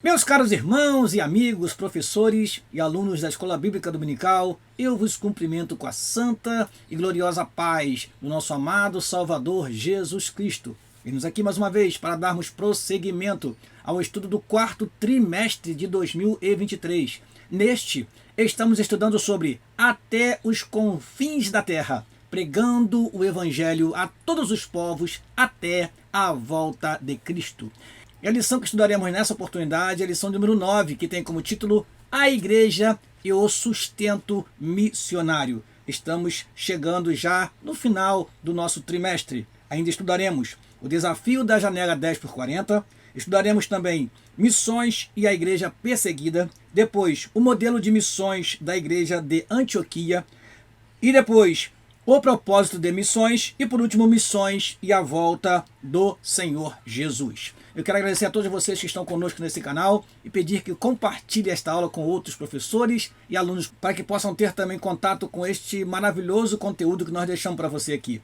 Meus caros irmãos e amigos, professores e alunos da Escola Bíblica Dominical, eu vos cumprimento com a santa e gloriosa paz do nosso amado Salvador Jesus Cristo. Vimos aqui mais uma vez para darmos prosseguimento ao estudo do quarto trimestre de 2023. Neste, estamos estudando sobre até os confins da terra, pregando o Evangelho a todos os povos até a volta de Cristo. E a lição que estudaremos nessa oportunidade é a lição número 9, que tem como título A Igreja e o Sustento Missionário. Estamos chegando já no final do nosso trimestre. Ainda estudaremos o desafio da janela 10x40, estudaremos também missões e a igreja perseguida, depois o modelo de missões da igreja de Antioquia e depois o propósito de missões e, por último, missões e a volta do Senhor Jesus. Eu quero agradecer a todos vocês que estão conosco nesse canal e pedir que compartilhem esta aula com outros professores e alunos para que possam ter também contato com este maravilhoso conteúdo que nós deixamos para você aqui.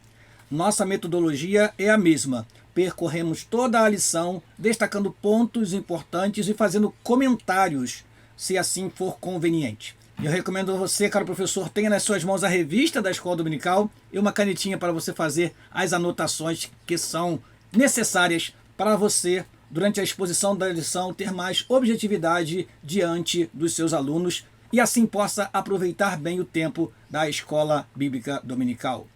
Nossa metodologia é a mesma. Percorremos toda a lição, destacando pontos importantes e fazendo comentários, se assim for conveniente. Eu recomendo a você, caro professor, tenha nas suas mãos a revista da Escola Dominical e uma canetinha para você fazer as anotações que são necessárias para você, durante a exposição da lição, ter mais objetividade diante dos seus alunos e assim possa aproveitar bem o tempo da Escola Bíblica Dominical.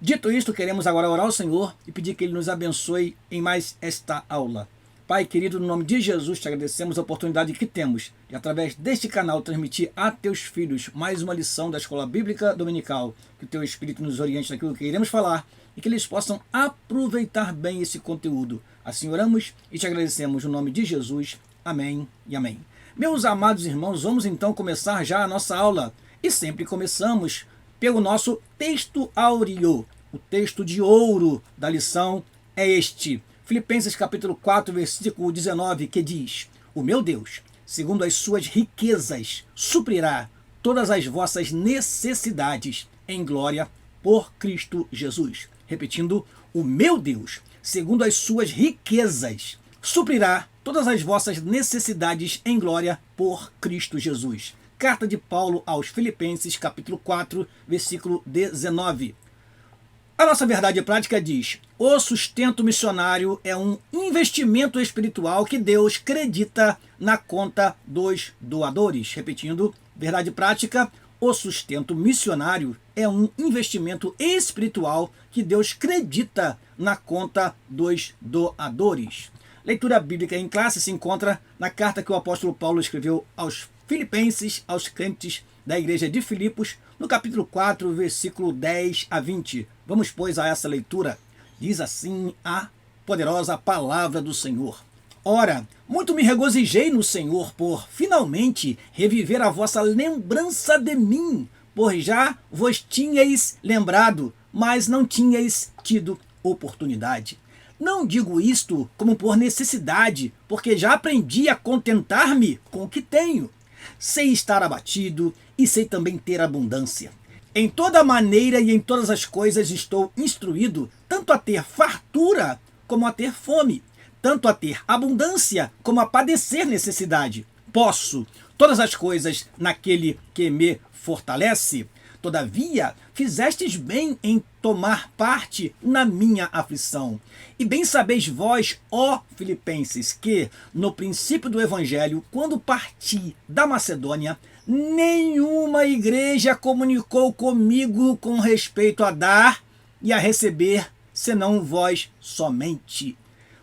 Dito isto, queremos agora orar ao Senhor e pedir que Ele nos abençoe em mais esta aula. Pai querido, no nome de Jesus, te agradecemos a oportunidade que temos de, através deste canal, transmitir a teus filhos mais uma lição da Escola Bíblica Dominical. Que o teu Espírito nos oriente naquilo que iremos falar e que eles possam aproveitar bem esse conteúdo. Assim oramos e te agradecemos no nome de Jesus. Amém e amém. Meus amados irmãos, vamos então começar já a nossa aula. E sempre começamos pelo nosso texto áureo. O texto de ouro da lição é este. Filipenses capítulo 4, versículo 19, que diz: O meu Deus, segundo as suas riquezas, suprirá todas as vossas necessidades em glória por Cristo Jesus. Repetindo, o meu Deus, segundo as suas riquezas, suprirá todas as vossas necessidades em glória por Cristo Jesus. Carta de Paulo aos Filipenses, capítulo 4, versículo 19. A nossa verdade prática diz: o sustento missionário é um investimento espiritual que Deus credita na conta dos doadores. Repetindo, verdade prática: o sustento missionário é um investimento espiritual que Deus credita na conta dos doadores. Leitura bíblica em classe se encontra na carta que o apóstolo Paulo escreveu aos Filipenses, aos crentes da igreja de Filipos, no capítulo 4, versículo 10 a 20. Vamos, pois, a essa leitura. Diz assim a poderosa palavra do Senhor. Ora, muito me regozijei no Senhor por, finalmente, reviver a vossa lembrança de mim, pois já vos tinhais lembrado, mas não tinhais tido oportunidade. Não digo isto como por necessidade, porque já aprendi a contentar-me com o que tenho. Sei estar abatido e sei também ter abundância. Em toda maneira e em todas as coisas estou instruído, tanto a ter fartura como a ter fome, tanto a ter abundância como a padecer necessidade. Posso todas as coisas naquele que me fortalece. Todavia, fizestes bem em tomar parte na minha aflição. E bem sabeis vós, ó Filipenses, que, no princípio do Evangelho, quando parti da Macedônia, nenhuma igreja comunicou comigo com respeito a dar e a receber, senão vós somente.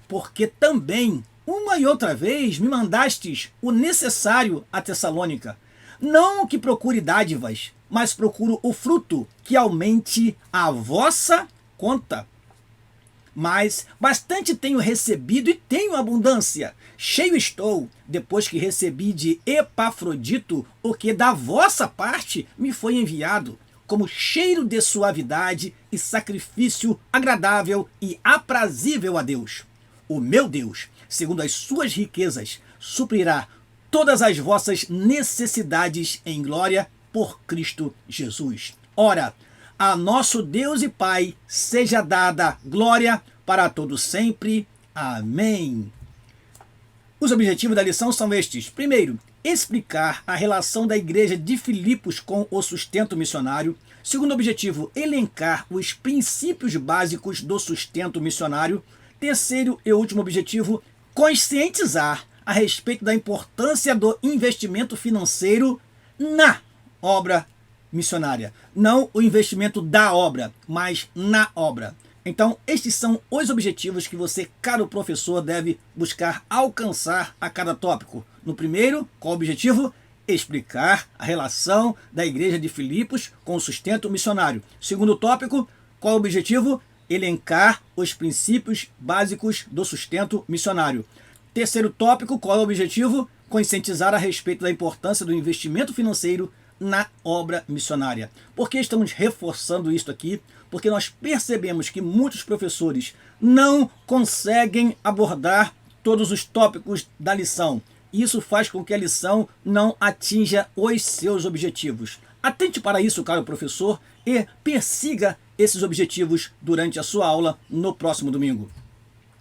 Porque também, uma e outra vez, me mandastes o necessário a Tessalônica. Não que procure dádivas, mas procuro o fruto que aumente a vossa conta. Mas bastante tenho recebido e tenho abundância. Cheio estou, depois que recebi de Epafrodito o que da vossa parte me foi enviado, como cheiro de suavidade e sacrifício agradável e aprazível a Deus. O meu Deus, segundo as suas riquezas, suprirá todas as vossas necessidades em glória por Cristo Jesus. Ora, a nosso Deus e Pai seja dada glória para todo sempre. Amém. Os objetivos da lição são estes. Primeiro, explicar a relação da igreja de Filipos com o sustento missionário. Segundo objetivo, elencar os princípios básicos do sustento missionário. Terceiro e último objetivo, conscientizar a respeito da importância do investimento financeiro na obra missionária. Não o investimento da obra, mas na obra. Então, estes são os objetivos que você, caro professor, deve buscar alcançar a cada tópico. No primeiro, qual o objetivo? Explicar a relação da igreja de Filipos com o sustento missionário. Segundo tópico, qual o objetivo? Elencar os princípios básicos do sustento missionário. Terceiro tópico, qual é o objetivo? Conscientizar a respeito da importância do investimento financeiro na obra missionária. Por que estamos reforçando isso aqui? Porque nós percebemos que muitos professores não conseguem abordar todos os tópicos da lição. Isso faz com que a lição não atinja os seus objetivos. Atente para isso, caro professor, e persiga esses objetivos durante a sua aula no próximo domingo.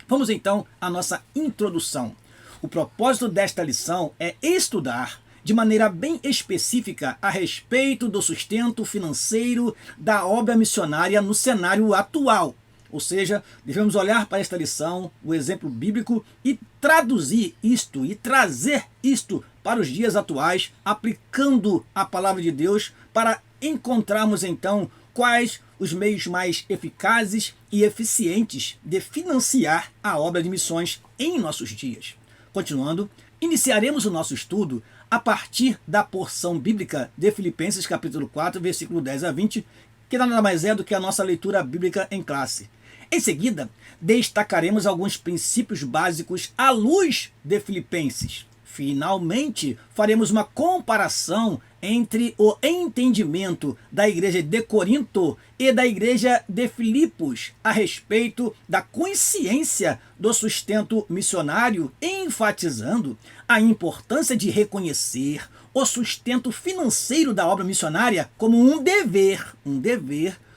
Vamos então à nossa introdução. O propósito desta lição é estudar de maneira bem específica a respeito do sustento financeiro da obra missionária no cenário atual. Ou seja, devemos olhar para esta lição, o exemplo bíblico, e traduzir isto e trazer isto para os dias atuais, aplicando a palavra de Deus para encontrarmos então quais os meios mais eficazes e eficientes de financiar a obra de missões em nossos dias. Continuando, iniciaremos o nosso estudo a partir da porção bíblica de Filipenses capítulo 4, versículo 10 a 20, que nada mais é do que a nossa leitura bíblica em classe. Em seguida, destacaremos alguns princípios básicos à luz de Filipenses. Finalmente, faremos uma comparação entre o entendimento da igreja de Corinto e da igreja de Filipos a respeito da consciência do sustento missionário, enfatizando a importância de reconhecer o sustento financeiro da obra missionária como um dever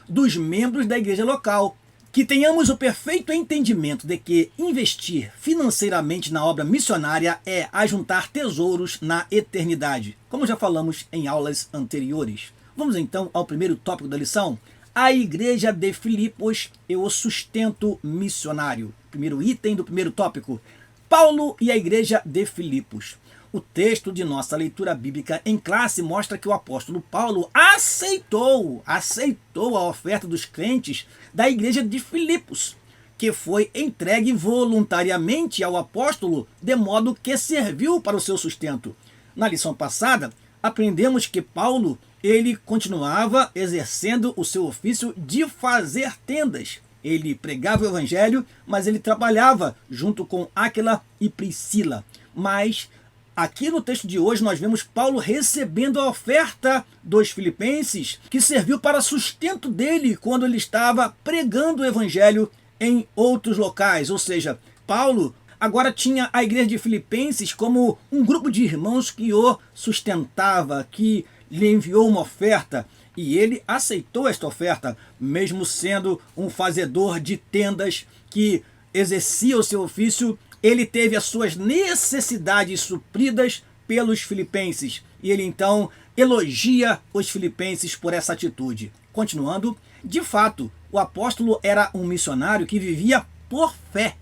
dos membros da igreja local. Que tenhamos o perfeito entendimento de que investir financeiramente na obra missionária é ajuntar tesouros na eternidade, como já falamos em aulas anteriores. Vamos então ao primeiro tópico da lição, a igreja de Filipos e o sustento missionário. Primeiro item do primeiro tópico, Paulo e a igreja de Filipos. O texto de nossa leitura bíblica em classe mostra que o apóstolo Paulo aceitou a oferta dos crentes da igreja de Filipos, que foi entregue voluntariamente ao apóstolo, de modo que serviu para o seu sustento. Na lição passada, aprendemos que Paulo ele continuava exercendo o seu ofício de fazer tendas. Ele pregava o evangelho, mas ele trabalhava junto com Áquila e Priscila. Mas aqui no texto de hoje nós vemos Paulo recebendo a oferta dos filipenses, que serviu para sustento dele quando ele estava pregando o evangelho em outros locais. Ou seja, Paulo agora tinha a igreja de Filipenses como um grupo de irmãos que o sustentava, que lhe enviou uma oferta. E ele aceitou esta oferta, mesmo sendo um fazedor de tendas que exercia o seu ofício. Ele teve as suas necessidades supridas pelos filipenses. E ele então elogia os filipenses por essa atitude. Continuando, de fato, o apóstolo era um missionário que vivia por fé.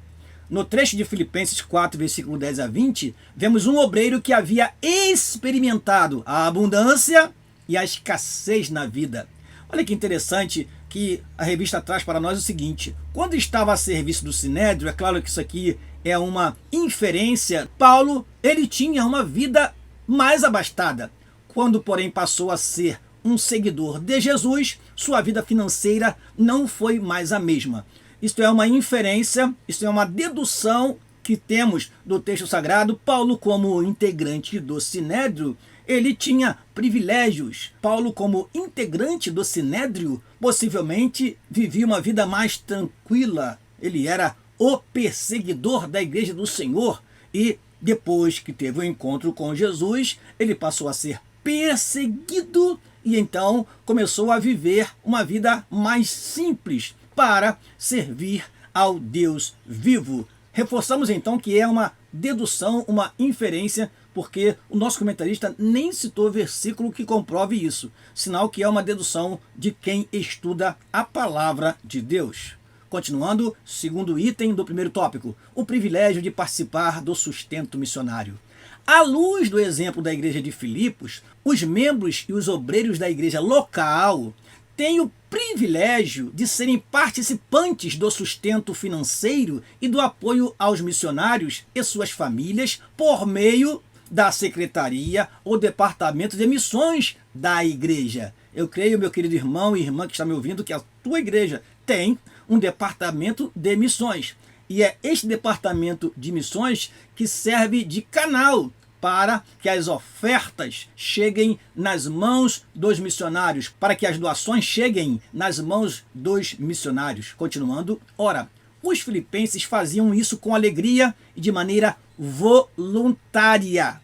No trecho de Filipenses 4, versículo 10 a 20, vemos um obreiro que havia experimentado a abundância e a escassez na vida. Olha que interessante que a revista traz para nós o seguinte: quando estava a serviço do Sinédrio, é claro que isso aqui é uma inferência, Paulo ele tinha uma vida mais abastada. Quando, porém, passou a ser um seguidor de Jesus, sua vida financeira não foi mais a mesma. Isto é uma inferência, isto é uma dedução que temos do texto sagrado. Paulo, como integrante do Sinédrio, ele tinha privilégios. Paulo, como integrante do Sinédrio, possivelmente vivia uma vida mais tranquila. Ele era o perseguidor da igreja do Senhor e depois que teve um encontro com Jesus, ele passou a ser perseguido e então começou a viver uma vida mais simples para servir ao Deus vivo. Reforçamos então que é uma dedução, uma inferência, porque o nosso comentarista nem citou versículo que comprove isso, sinal que é uma dedução de quem estuda a palavra de Deus. Continuando, segundo item do primeiro tópico, o privilégio de participar do sustento missionário. À luz do exemplo da igreja de Filipos, os membros e os obreiros da igreja local têm o privilégio de serem participantes do sustento financeiro e do apoio aos missionários e suas famílias por meio da secretaria ou departamento de missões da igreja. Eu creio, meu querido irmão e irmã que está me ouvindo, que a tua igreja tem um departamento de missões. E é este departamento de missões que serve de canal para que as ofertas cheguem nas mãos dos missionários, para que as doações cheguem nas mãos dos missionários. Continuando, ora, os filipenses faziam isso com alegria e de maneira voluntária.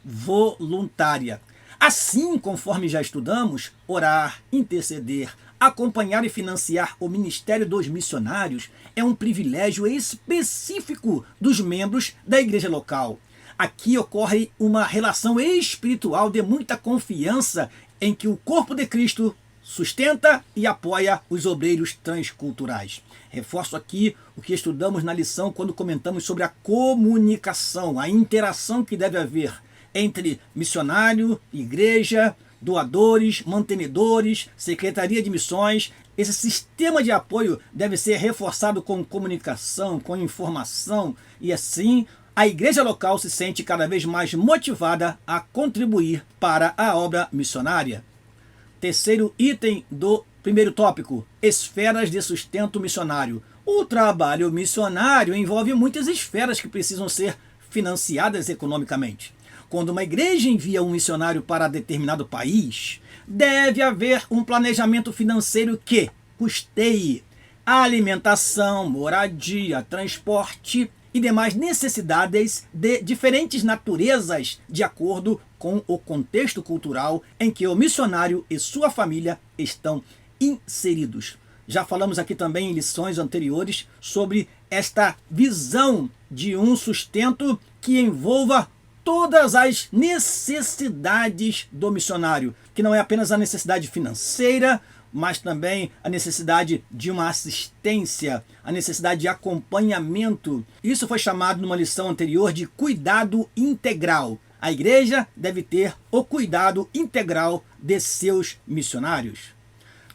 Assim, conforme já estudamos, orar, interceder, acompanhar e financiar o ministério dos missionários é um privilégio específico dos membros da igreja local. Aqui ocorre uma relação espiritual de muita confiança em que o corpo de Cristo sustenta e apoia os obreiros transculturais. Reforço aqui o que estudamos na lição quando comentamos sobre a comunicação, a interação que deve haver entre missionário, igreja, doadores, mantenedores, secretaria de missões. Esse sistema de apoio deve ser reforçado com comunicação, com informação, e assim a igreja local se sente cada vez mais motivada a contribuir para a obra missionária. Terceiro item do primeiro tópico, esferas de sustento missionário. O trabalho missionário envolve muitas esferas que precisam ser financiadas economicamente. Quando uma igreja envia um missionário para determinado país, deve haver um planejamento financeiro que custeie a alimentação, moradia, transporte e demais necessidades de diferentes naturezas, de acordo com o contexto cultural em que o missionário e sua família estão inseridos. Já falamos aqui também em lições anteriores sobre esta visão de um sustento que envolva todas as necessidades do missionário, que não é apenas a necessidade financeira, mas também a necessidade de uma assistência, a necessidade de acompanhamento. Isso foi chamado numa lição anterior de cuidado integral. A igreja deve ter o cuidado integral de seus missionários.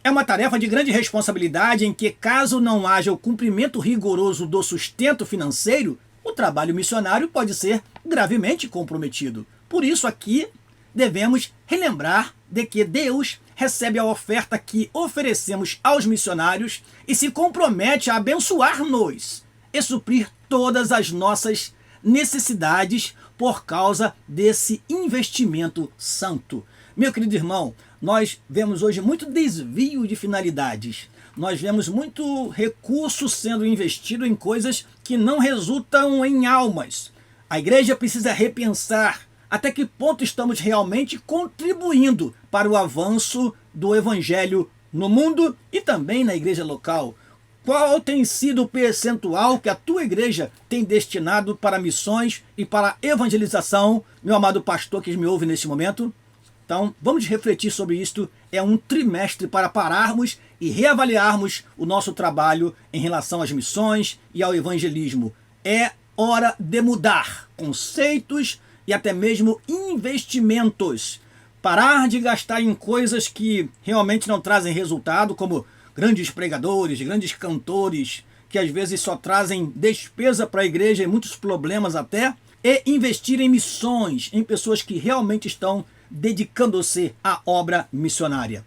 É uma tarefa de grande responsabilidade em que, caso não haja o cumprimento rigoroso do sustento financeiro, o trabalho missionário pode ser gravemente comprometido. Por isso, aqui devemos relembrar de que Deus recebe a oferta que oferecemos aos missionários e se compromete a abençoar-nos e suprir todas as nossas necessidades por causa desse investimento santo. Meu querido irmão, nós vemos hoje muito desvio de finalidades. Nós vemos muito recurso sendo investido em coisas que não resultam em almas. A igreja precisa repensar até que ponto estamos realmente contribuindo para o avanço do evangelho no mundo e também na igreja local. Qual tem sido o percentual que a tua igreja tem destinado para missões e para evangelização, meu amado pastor que me ouve neste momento? Então, vamos refletir sobre isto. É um trimestre para pararmos e reavaliarmos o nosso trabalho em relação às missões e ao evangelismo. É hora de mudar conceitos e até mesmo investimentos. Parar de gastar em coisas que realmente não trazem resultado, como grandes pregadores, grandes cantores, que às vezes só trazem despesa para a igreja e muitos problemas até, e investir em missões, em pessoas que realmente estão dedicando-se à obra missionária.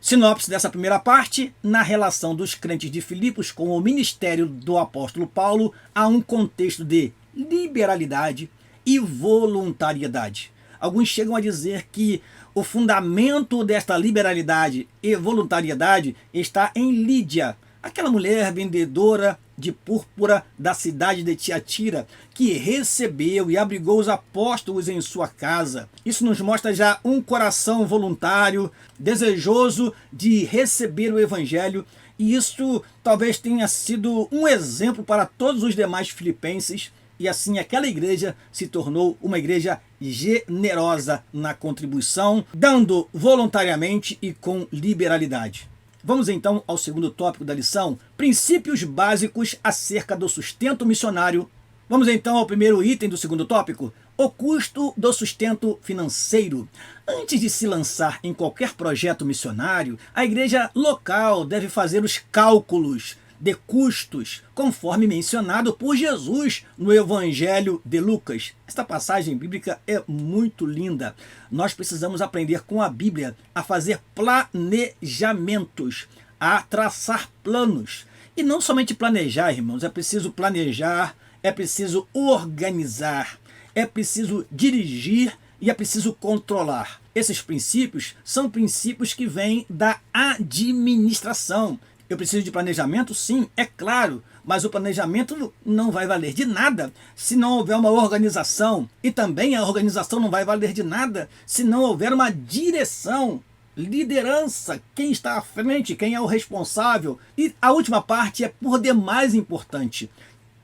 Sinopse dessa primeira parte: na relação dos crentes de Filipos com o ministério do apóstolo Paulo, há um contexto de liberalidade e voluntariedade. Alguns chegam a dizer que o fundamento desta liberalidade e voluntariedade está em Lídia, aquela mulher vendedora de púrpura da cidade de Tiatira, que recebeu e abrigou os apóstolos em sua casa. Isso nos mostra já um coração voluntário, desejoso de receber o evangelho, e isso talvez tenha sido um exemplo para todos os demais filipenses e assim aquela igreja se tornou uma igreja generosa na contribuição, dando voluntariamente e com liberalidade. Vamos então ao segundo tópico da lição, princípios básicos acerca do sustento missionário. Vamos então ao primeiro item do segundo tópico, o custo do sustento financeiro. Antes de se lançar em qualquer projeto missionário, a igreja local deve fazer os cálculos de custos, conforme mencionado por Jesus no Evangelho de Lucas. Esta passagem bíblica é muito linda. Nós precisamos aprender com a Bíblia a fazer planejamentos, a traçar planos. E não somente planejar, irmãos, é preciso planejar, é preciso organizar, é preciso dirigir e é preciso controlar. Esses princípios são princípios que vêm da administração. Eu preciso de planejamento? Sim, é claro, mas o planejamento não vai valer de nada se não houver uma organização. E também a organização não vai valer de nada se não houver uma direção, liderança, quem está à frente, quem é o responsável. E a última parte é por demais importante.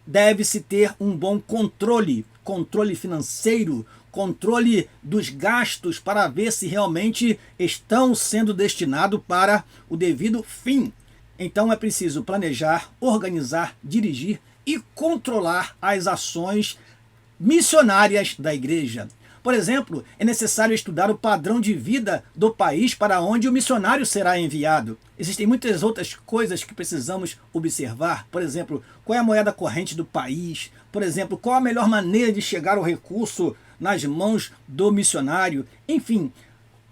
Deve-se ter um bom controle financeiro, controle dos gastos para ver se realmente estão sendo destinados para o devido fim. Então é preciso planejar, organizar, dirigir e controlar as ações missionárias da igreja. Por exemplo, é necessário estudar o padrão de vida do país para onde o missionário será enviado. Existem muitas outras coisas que precisamos observar. Por exemplo, qual é a moeda corrente do país? Por exemplo, qual a melhor maneira de chegar ao recurso nas mãos do missionário? Enfim,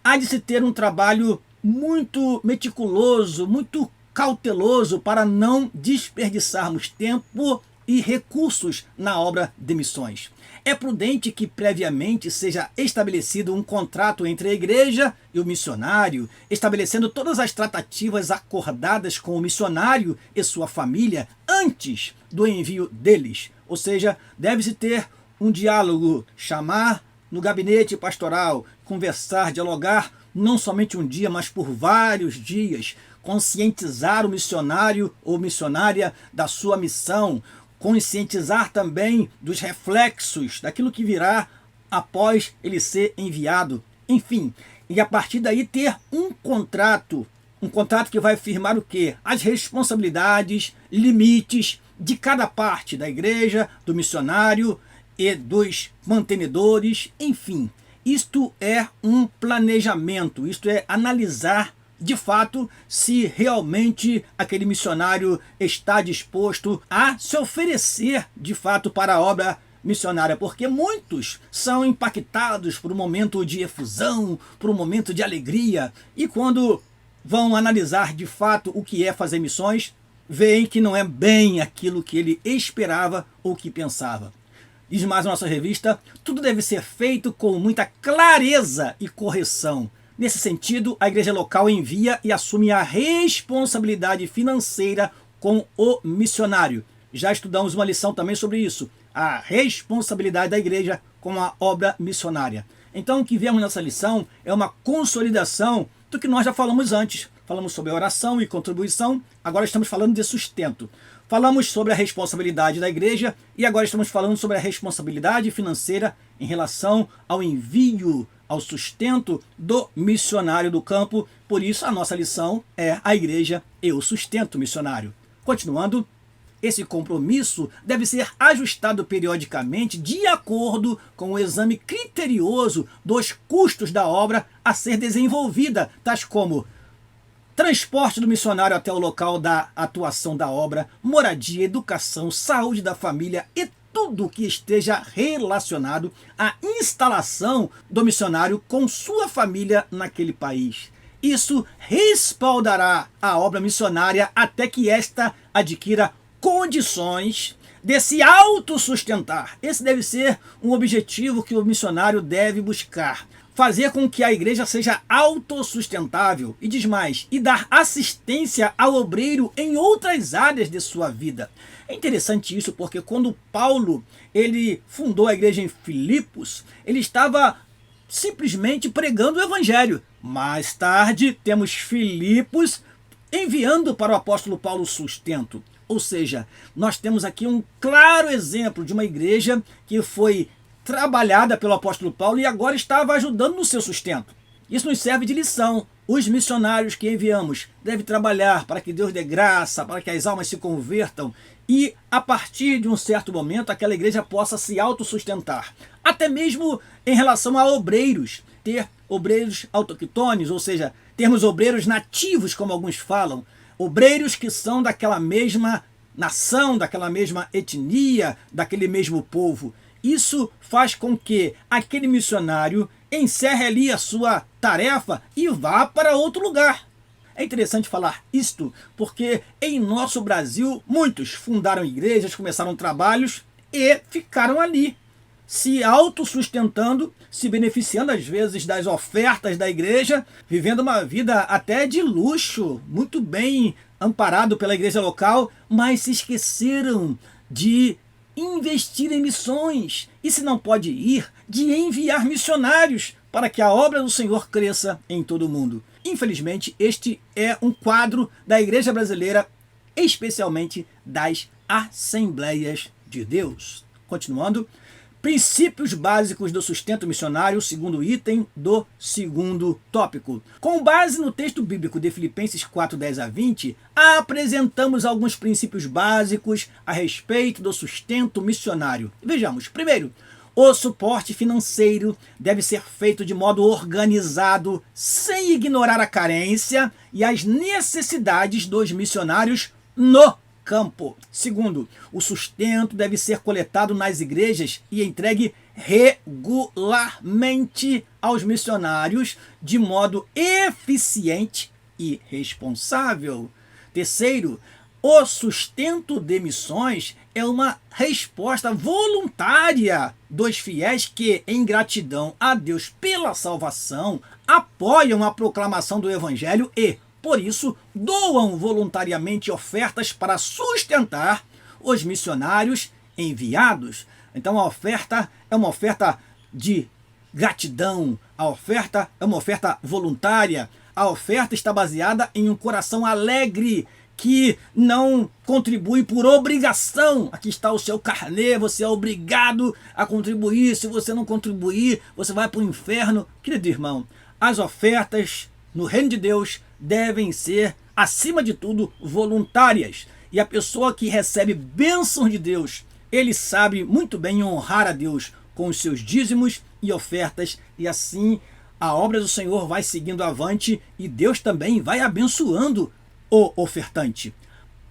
há de se ter um trabalho muito meticuloso, muito cauteloso para não desperdiçarmos tempo e recursos na obra de missões. É prudente que previamente seja estabelecido um contrato entre a igreja e o missionário, estabelecendo todas as tratativas acordadas com o missionário e sua família antes do envio deles. Ou seja, deve-se ter um diálogo, chamar no gabinete pastoral, conversar, dialogar, não somente um dia, mas por vários dias, conscientizar o missionário ou missionária da sua missão, conscientizar também dos reflexos daquilo que virá após ele ser enviado. Enfim, e a partir daí ter um contrato que vai firmar o quê? As responsabilidades, limites de cada parte da igreja, do missionário e dos mantenedores, enfim. Isto é um planejamento, isto é analisar de fato se realmente aquele missionário está disposto a se oferecer de fato para a obra missionária, porque muitos são impactados por um momento de efusão, por um momento de alegria, e quando vão analisar de fato o que é fazer missões, veem que não é bem aquilo que ele esperava ou que pensava. Diz mais a nossa revista, tudo deve ser feito com muita clareza e correção. Nesse sentido, a igreja local envia e assume a responsabilidade financeira com o missionário. Já estudamos uma lição também sobre isso, a responsabilidade da igreja com a obra missionária. Então, o que vemos nessa lição é uma consolidação do que nós já falamos antes. Falamos sobre oração e contribuição, agora estamos falando de sustento. Falamos sobre a responsabilidade da igreja e agora estamos falando sobre a responsabilidade financeira em relação ao envio, ao sustento do missionário do campo. Por isso, a nossa lição é a igreja e o sustento missionário. Continuando, esse compromisso deve ser ajustado periodicamente de acordo com o exame criterioso dos custos da obra a ser desenvolvida, tais como transporte do missionário até o local da atuação da obra, moradia, educação, saúde da família e tudo que esteja relacionado à instalação do missionário com sua família naquele país. Isso respaldará a obra missionária até que esta adquira condições de se autossustentar. Esse deve ser um objetivo que o missionário deve buscar. Fazer com que a igreja seja autossustentável e diz mais, e dar assistência ao obreiro em outras áreas de sua vida. É interessante isso porque quando Paulo ele fundou a igreja em Filipos, ele estava simplesmente pregando o evangelho. Mais tarde temos Filipos enviando para o apóstolo Paulo sustento. Ou seja, nós temos aqui um claro exemplo de uma igreja que foi trabalhada pelo apóstolo Paulo e agora estava ajudando no seu sustento. Isso nos serve de lição. Os missionários que enviamos devem trabalhar para que Deus dê graça, para que as almas se convertam e, a partir de um certo momento, aquela igreja possa se autossustentar. Até mesmo em relação a obreiros. Ter obreiros autoctones, ou seja, termos obreiros nativos, como alguns falam. Obreiros que são daquela mesma nação, daquela mesma etnia, daquele mesmo povo. Isso faz com que aquele missionário encerre ali a sua tarefa e vá para outro lugar. É interessante falar isto porque em nosso Brasil muitos fundaram igrejas, começaram trabalhos e ficaram ali, se autossustentando, se beneficiando às vezes das ofertas da igreja, vivendo uma vida até de luxo, muito bem amparado pela igreja local, mas se esqueceram de investir em missões e, se não pode ir, de enviar missionários para que a obra do Senhor cresça em todo o mundo. Infelizmente, este é um quadro da igreja brasileira, especialmente das Assembleias de Deus. Continuando, princípios básicos do sustento missionário, segundo item do segundo tópico. Com base no texto bíblico de Filipenses 4:10-20, apresentamos alguns princípios básicos a respeito do sustento missionário. Vejamos, primeiro, o suporte financeiro deve ser feito de modo organizado, sem ignorar a carência e as necessidades dos missionários no campo. Segundo, o sustento deve ser coletado nas igrejas e entregue regularmente aos missionários de modo eficiente e responsável. Terceiro, o sustento de missões é uma resposta voluntária dos fiéis que, em gratidão a Deus pela salvação, apoiam a proclamação do Evangelho e, por isso, doam voluntariamente ofertas para sustentar os missionários enviados. Então a oferta é uma oferta de gratidão, a oferta é uma oferta voluntária, a oferta está baseada em um coração alegre, que não contribui por obrigação. Aqui está o seu carnê, você é obrigado a contribuir, se você não contribuir, você vai para o inferno. Querido irmão, as ofertas no reino de Deus devem ser, acima de tudo, voluntárias. E a pessoa que recebe bênçãos de Deus, ele sabe muito bem honrar a Deus com os seus dízimos e ofertas, e assim a obra do Senhor vai seguindo avante e Deus também vai abençoando o ofertante.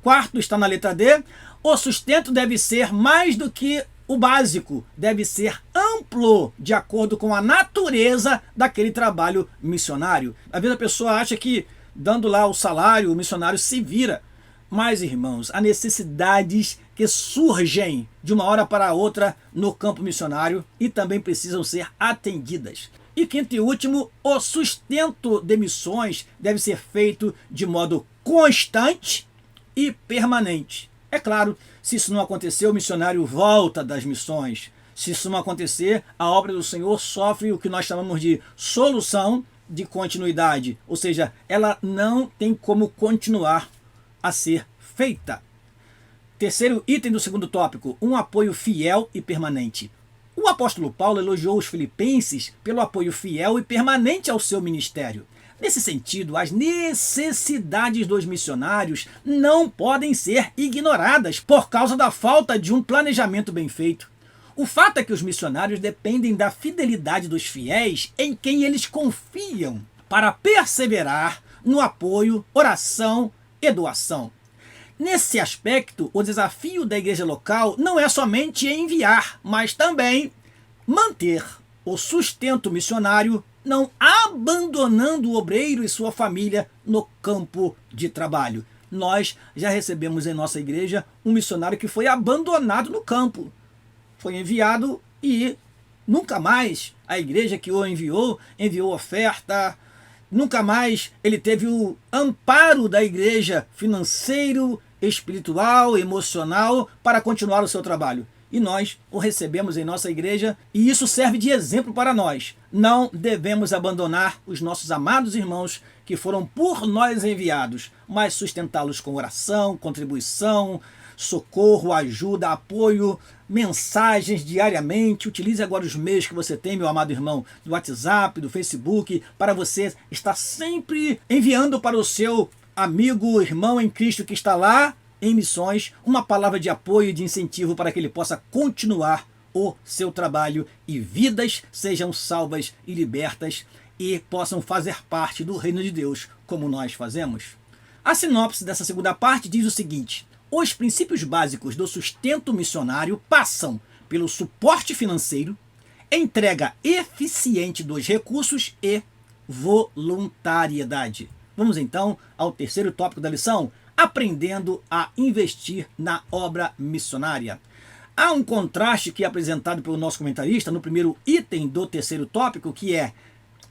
Quarto está na letra D. O sustento deve ser mais do que o básico, deve ser amplo, de acordo com a natureza daquele trabalho missionário. Às vezes a pessoa acha que dando lá o salário, o missionário se vira. Mas, irmãos, há necessidades que surgem de uma hora para outra no campo missionário e também precisam ser atendidas. E quinto e último, o sustento de missões deve ser feito de modo constante e permanente. É claro, se isso não acontecer, o missionário volta das missões. Se isso não acontecer, a obra do Senhor sofre o que nós chamamos de solução de continuidade, ou seja, ela não tem como continuar a ser feita. Terceiro item do segundo tópico, um apoio fiel e permanente. O apóstolo Paulo elogiou os filipenses pelo apoio fiel e permanente ao seu ministério. Nesse sentido, as necessidades dos missionários não podem ser ignoradas por causa da falta de um planejamento bem feito. O fato é que os missionários dependem da fidelidade dos fiéis em quem eles confiam para perseverar no apoio, oração e doação. Nesse aspecto, o desafio da igreja local não é somente enviar, mas também manter o sustento missionário, não abandonando o obreiro e sua família no campo de trabalho. Nós já recebemos em nossa igreja um missionário que foi abandonado no campo. Foi enviado e nunca mais a igreja que o enviou oferta, nunca mais ele teve o amparo da igreja financeiro, espiritual, emocional para continuar o seu trabalho. e nós o recebemos em nossa igreja, e isso serve de exemplo para nós. Não devemos abandonar os nossos amados irmãos que foram por nós enviados, mas sustentá-los com oração, contribuição, socorro, ajuda, apoio, mensagens diariamente. Utilize agora os meios que você tem, meu amado irmão, do WhatsApp, do Facebook, para você estar sempre enviando para o seu amigo, irmão em Cristo que está lá em missões, uma palavra de apoio e de incentivo para que ele possa continuar o seu trabalho e vidas sejam salvas e libertas e possam fazer parte do reino de Deus como nós fazemos. A sinopse dessa segunda parte diz o seguinte: os princípios básicos do sustento missionário passam pelo suporte financeiro, entrega eficiente dos recursos e voluntariedade. Vamos então ao terceiro tópico da lição: aprendendo a investir na obra missionária. Há um contraste que é apresentado pelo nosso comentarista no primeiro item do terceiro tópico, que é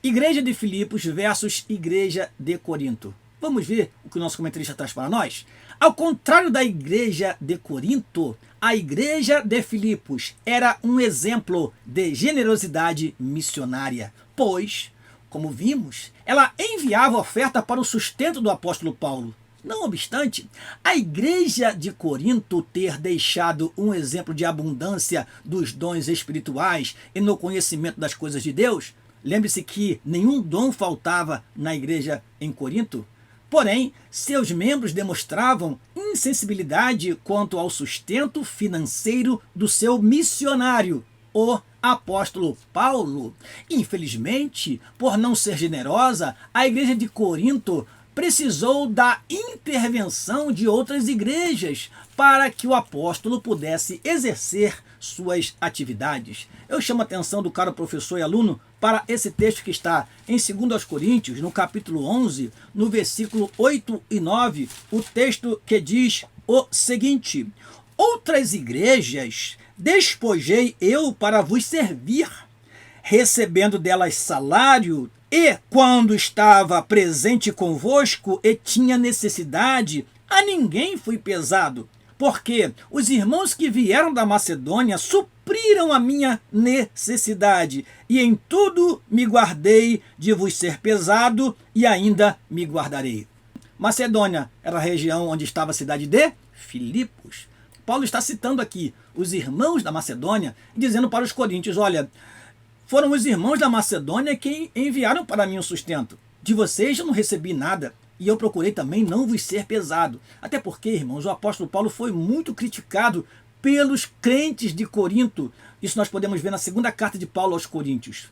Igreja de Filipos versus Igreja de Corinto. Vamos ver o que o nosso comentarista traz para nós? Ao contrário da Igreja de Corinto, a Igreja de Filipos era um exemplo de generosidade missionária, pois, como vimos, ela enviava oferta para o sustento do apóstolo Paulo. Não obstante, a igreja de Corinto ter deixado um exemplo de abundância dos dons espirituais e no conhecimento das coisas de Deus, lembre-se que nenhum dom faltava na igreja em Corinto, porém, seus membros demonstravam insensibilidade quanto ao sustento financeiro do seu missionário, o apóstolo Paulo. Infelizmente, por não ser generosa, a igreja de Corinto precisou da intervenção de outras igrejas para que o apóstolo pudesse exercer suas atividades. Eu chamo a atenção do caro professor e aluno para esse texto que está em 2 Coríntios, no capítulo 11, no versículo 8 e 9, o texto que diz o seguinte: outras igrejas despojei eu para vos servir, recebendo delas salário, e quando estava presente convosco e tinha necessidade, a ninguém fui pesado, porque os irmãos que vieram da Macedônia supriram a minha necessidade, e em tudo me guardei de vos ser pesado, e ainda me guardarei. Macedônia era a região onde estava a cidade de Filipos. Paulo está citando aqui os irmãos da Macedônia, dizendo para os coríntios: olha, foram os irmãos da Macedônia que enviaram para mim o sustento. De vocês eu não recebi nada, e eu procurei também não vos ser pesado. Até porque, irmãos, o apóstolo Paulo foi muito criticado pelos crentes de Corinto. Isso nós podemos ver na segunda carta de Paulo aos Coríntios.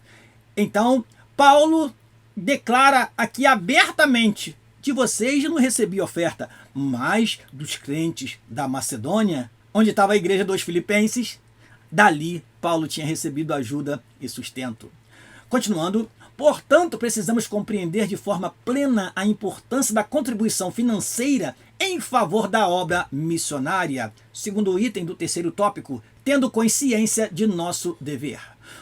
Então, Paulo declara aqui abertamente: de vocês eu não recebi oferta, mas dos crentes da Macedônia, onde estava a igreja dos filipenses, dali Paulo tinha recebido ajuda e sustento. Continuando, portanto, precisamos compreender de forma plena a importância da contribuição financeira em favor da obra missionária. Segundo item do terceiro tópico, tendo consciência de nosso dever.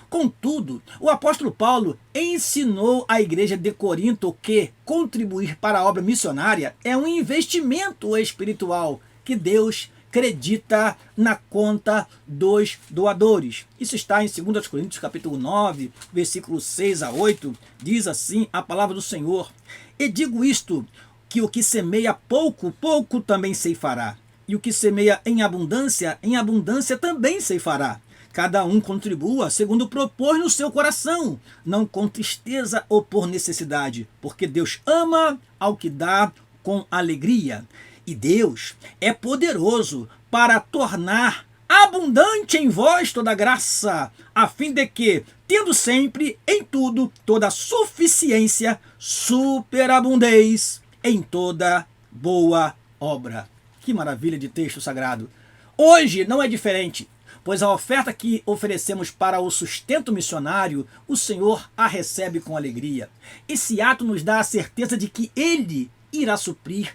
Contudo, o apóstolo Paulo ensinou à igreja de Corinto que contribuir para a obra missionária é um investimento espiritual que Deus acredita na conta dos doadores. Isso está em 2 Coríntios capítulo 9, versículo 6 a 8, diz assim a palavra do Senhor: e digo isto, que o que semeia pouco, pouco também ceifará, e o que semeia em abundância também ceifará. Cada um contribua segundo propôs no seu coração, não com tristeza ou por necessidade, porque Deus ama ao que dá com alegria. E Deus é poderoso para tornar abundante em vós toda graça, a fim de que, tendo sempre em tudo toda suficiência, superabundeis em toda boa obra. Que maravilha de texto sagrado! Hoje não é diferente, pois a oferta que oferecemos para o sustento missionário, o Senhor a recebe com alegria. Esse ato nos dá a certeza de que Ele irá suprir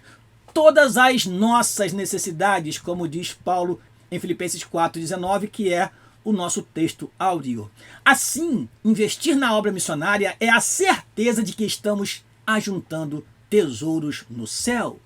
todas as nossas necessidades, como diz Paulo em Filipenses 4,19, que é o nosso texto áureo. Assim, investir na obra missionária é a certeza de que estamos ajuntando tesouros no céu.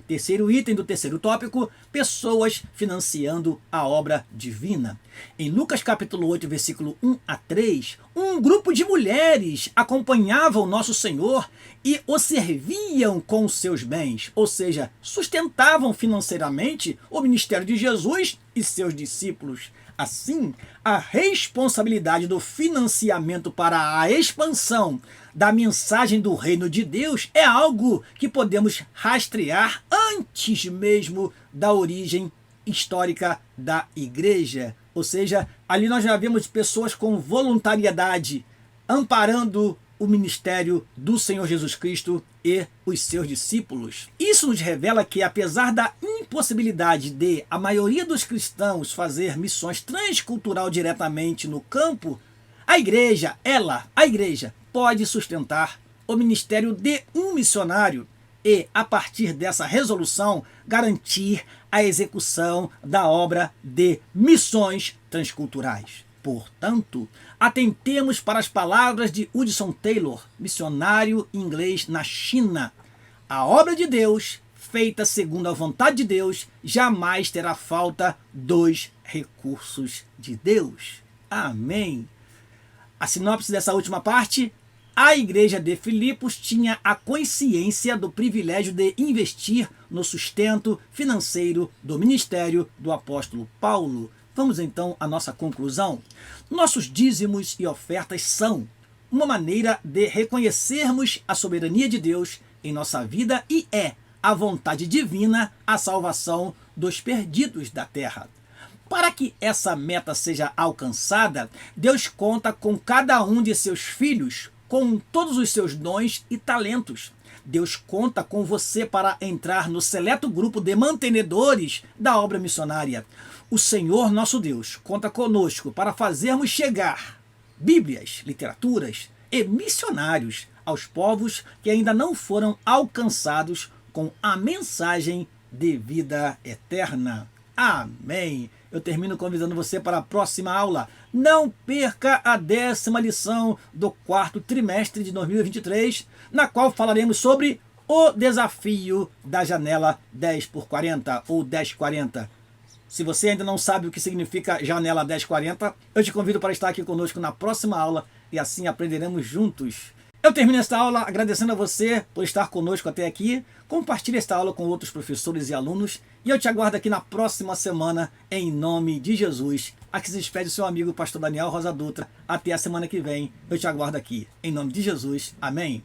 Terceiro item do terceiro tópico, pessoas financiando a obra divina. Em Lucas capítulo 8, versículo 1 a 3, um grupo de mulheres acompanhava o nosso Senhor e o serviam com seus bens, ou seja, sustentavam financeiramente o ministério de Jesus e seus discípulos. Assim, a responsabilidade do financiamento para a expansão da mensagem do reino de Deus é algo que podemos rastrear antes mesmo da origem histórica da igreja. Ou seja, ali nós já vemos pessoas com voluntariedade amparando o ministério do Senhor Jesus Cristo e os seus discípulos. Isso nos revela que, apesar da impossibilidade de a maioria dos cristãos fazer missões transcultural diretamente no campo, a igreja pode sustentar o ministério de um missionário e, a partir dessa resolução, garantir a execução da obra de missões transculturais. Portanto, atentemos para as palavras de Hudson Taylor, missionário inglês na China. A obra de Deus, feita segundo a vontade de Deus, jamais terá falta dos recursos de Deus. Amém. A sinopse dessa última parte: a igreja de Filipos tinha a consciência do privilégio de investir no sustento financeiro do ministério do apóstolo Paulo. Vamos então à nossa conclusão. Nossos dízimos e ofertas são uma maneira de reconhecermos a soberania de Deus em nossa vida e é a vontade divina a salvação dos perdidos da terra. Para que essa meta seja alcançada, Deus conta com cada um de seus filhos, com todos os seus dons e talentos. Deus conta com você para entrar no seleto grupo de mantenedores da obra missionária. O Senhor nosso Deus conta conosco para fazermos chegar Bíblias, literaturas e missionários aos povos que ainda não foram alcançados com a mensagem de vida eterna. Amém. Eu termino convidando você para a próxima aula. Não perca a 10ª lição do 4º trimestre de 2023, na qual falaremos sobre o desafio da janela 10x40 ou 10x40. Se você ainda não sabe o que significa janela 10x40, eu te convido para estar aqui conosco na próxima aula e assim aprenderemos juntos. Eu termino esta aula agradecendo a você por estar conosco até aqui. Compartilhe esta aula com outros professores e alunos e eu te aguardo aqui na próxima semana em nome de Jesus. Aqui se despede o seu amigo pastor Daniel Rosa Dutra. Até a semana que vem. Eu te aguardo aqui em nome de Jesus. Amém.